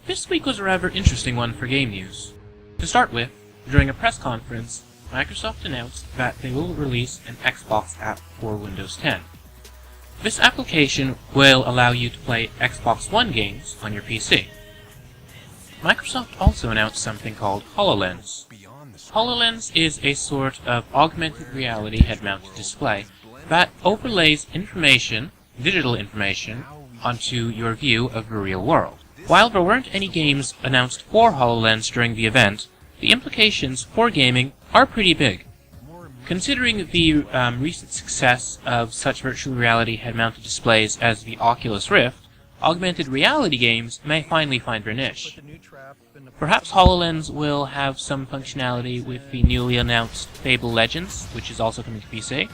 This week was a rather interesting one for game news. To start with, during a press conference, Microsoft announced that they will release an Xbox app for Windows 10. This application will allow you to play Xbox One games on your PC. Microsoft also announced something called HoloLens. HoloLens is a sort of augmented reality head-mounted display that overlays information, digital information, onto your view of the real world. While there weren't any games announced for HoloLens during the event, the implications for gaming are pretty big. Considering the recent success of such virtual reality head-mounted displays as the Oculus Rift, augmented reality games may finally find their niche. Perhaps HoloLens will have some functionality with the newly announced Fable Legends, which is also coming to PC.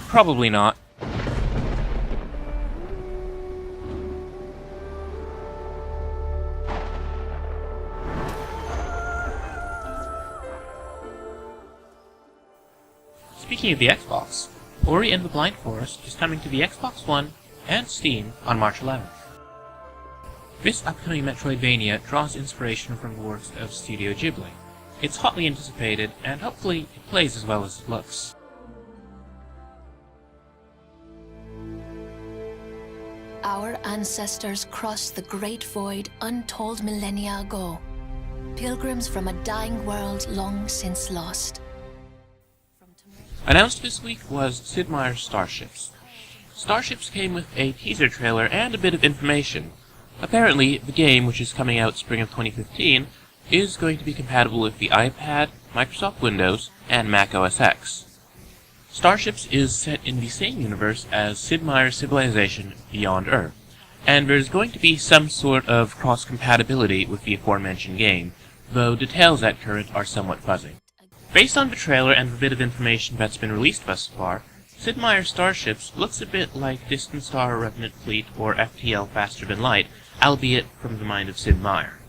Probably not. Speaking of the Xbox, Ori and the Blind Forest is coming to the Xbox One and Steam on March 11th. This upcoming Metroidvania draws inspiration from the works of Studio Ghibli. It's hotly anticipated, and hopefully it plays as well as it looks. Our ancestors crossed the Great Void untold millennia ago. Pilgrims from a dying world long since lost. Announced this week was Sid Meier's Starships. Starships came with a teaser trailer and a bit of information. Apparently, the game, which is coming out spring of 2015, is going to be compatible with the iPad, Microsoft Windows, and Mac OS X. Starships is set in the same universe as Sid Meier's civilization Beyond Earth, and there's going to be some sort of cross-compatibility with the aforementioned game, though details at current are somewhat fuzzy. Based on the trailer and the bit of information that's been released thus far, Sid Meier's Starships looks a bit like Distant Star Revenant Fleet or FTL Faster Than Light, albeit from the mind of Sid Meier.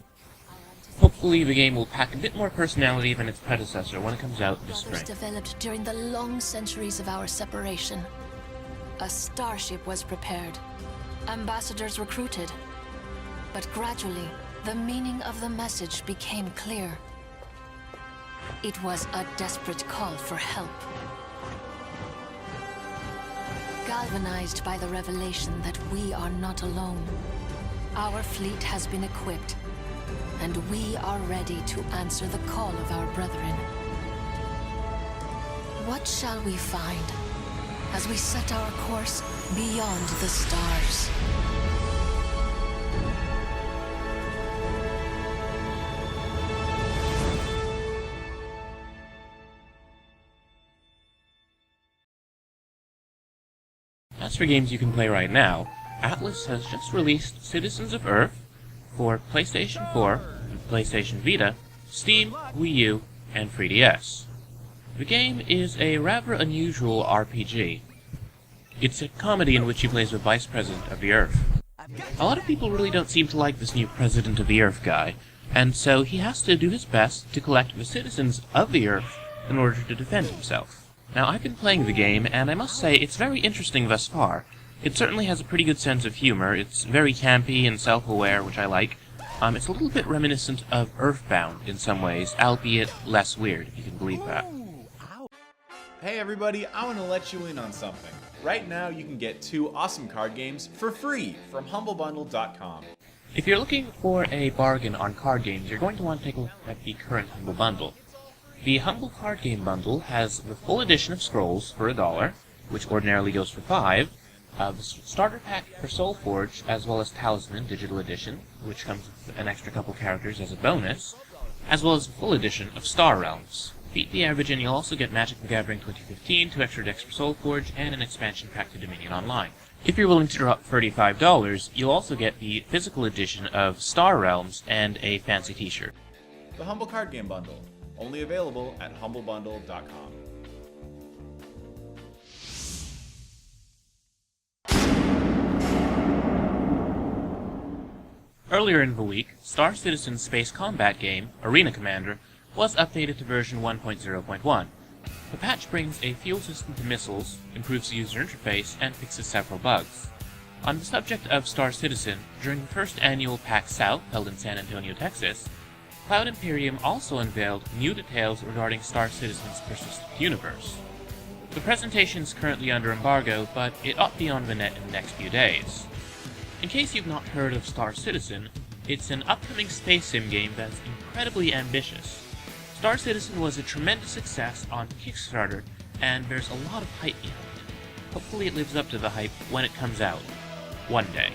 Hopefully the game will pack a bit more personality than its predecessor when it comes out this spring. Developed during the long centuries of our separation. A starship was prepared, ambassadors recruited, but gradually the meaning of the message became clear. It was a desperate call for help. Galvanized by the revelation that we are not alone, our fleet has been equipped, and we are ready to answer the call of our brethren. What shall we find as we set our course beyond the stars? As for games you can play right now, Atlus has just released Citizens of Earth for PlayStation 4, PlayStation Vita, Steam, Wii U, and 3DS. The game is a rather unusual RPG. It's a comedy in which you play as the Vice President of the Earth. A lot of people really don't seem to like this new President of the Earth guy, and so he has to do his best to collect the citizens of the Earth in order to defend himself. Now, I've been playing the game, and I must say it's very interesting thus far. It certainly has a pretty good sense of humor. It's very campy and self-aware, which I like. It's a little bit reminiscent of Earthbound in some ways, albeit less weird, if you can believe that. Hey everybody, I want to let you in on something. Right now you can get 2 awesome card games for free from humblebundle.com. If you're looking for a bargain on card games, you're going to want to take a look at the current Humble Bundle. The Humble Card Game Bundle has the full edition of Scrolls for $1, which ordinarily goes for $5, the starter pack for Soulforge, as well as Talisman Digital Edition, which comes with an extra couple characters as a bonus, as well as the full edition of Star Realms. Beat the average and you'll also get Magic the Gathering 2015, 2 extra decks for Soulforge, and an expansion pack to Dominion Online. If you're willing to drop $35, you'll also get the physical edition of Star Realms and a fancy t-shirt. The Humble Card Game Bundle. Only available at humblebundle.com. Earlier in the week, Star Citizen's space combat game, Arena Commander, was updated to version 1.0.1. The patch brings a fuel system to missiles, improves the user interface, and fixes several bugs. On the subject of Star Citizen, during the first annual PAX South held in San Antonio, Texas, Cloud Imperium also unveiled new details regarding Star Citizen's persistent universe. The presentation is currently under embargo, but it ought to be on the net in the next few days. In case you've not heard of Star Citizen, it's an upcoming space sim game that's incredibly ambitious. Star Citizen was a tremendous success on Kickstarter, and there's a lot of hype behind it. Hopefully it lives up to the hype when it comes out. One day.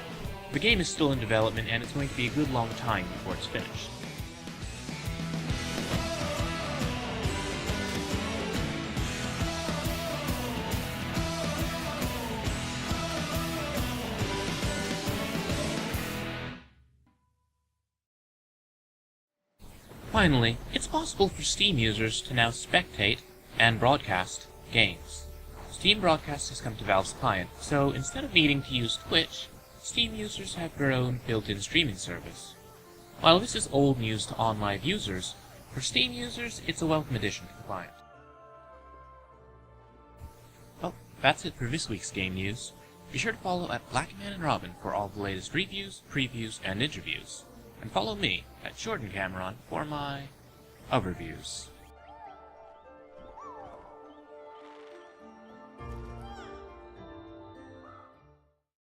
The game is still in development, and it's going to be a good long time before it's finished. Finally, it's possible for Steam users to now spectate and broadcast games. Steam Broadcast has come to Valve's client, so instead of needing to use Twitch, Steam users have their own built-in streaming service. While this is old news to OnLive users, for Steam users, it's a welcome addition to the client. Well, that's it for this week's game news. Be sure to follow at Blackman N Robin for all the latest reviews, previews, and interviews. And follow me at Jordan Cameron for my overviews.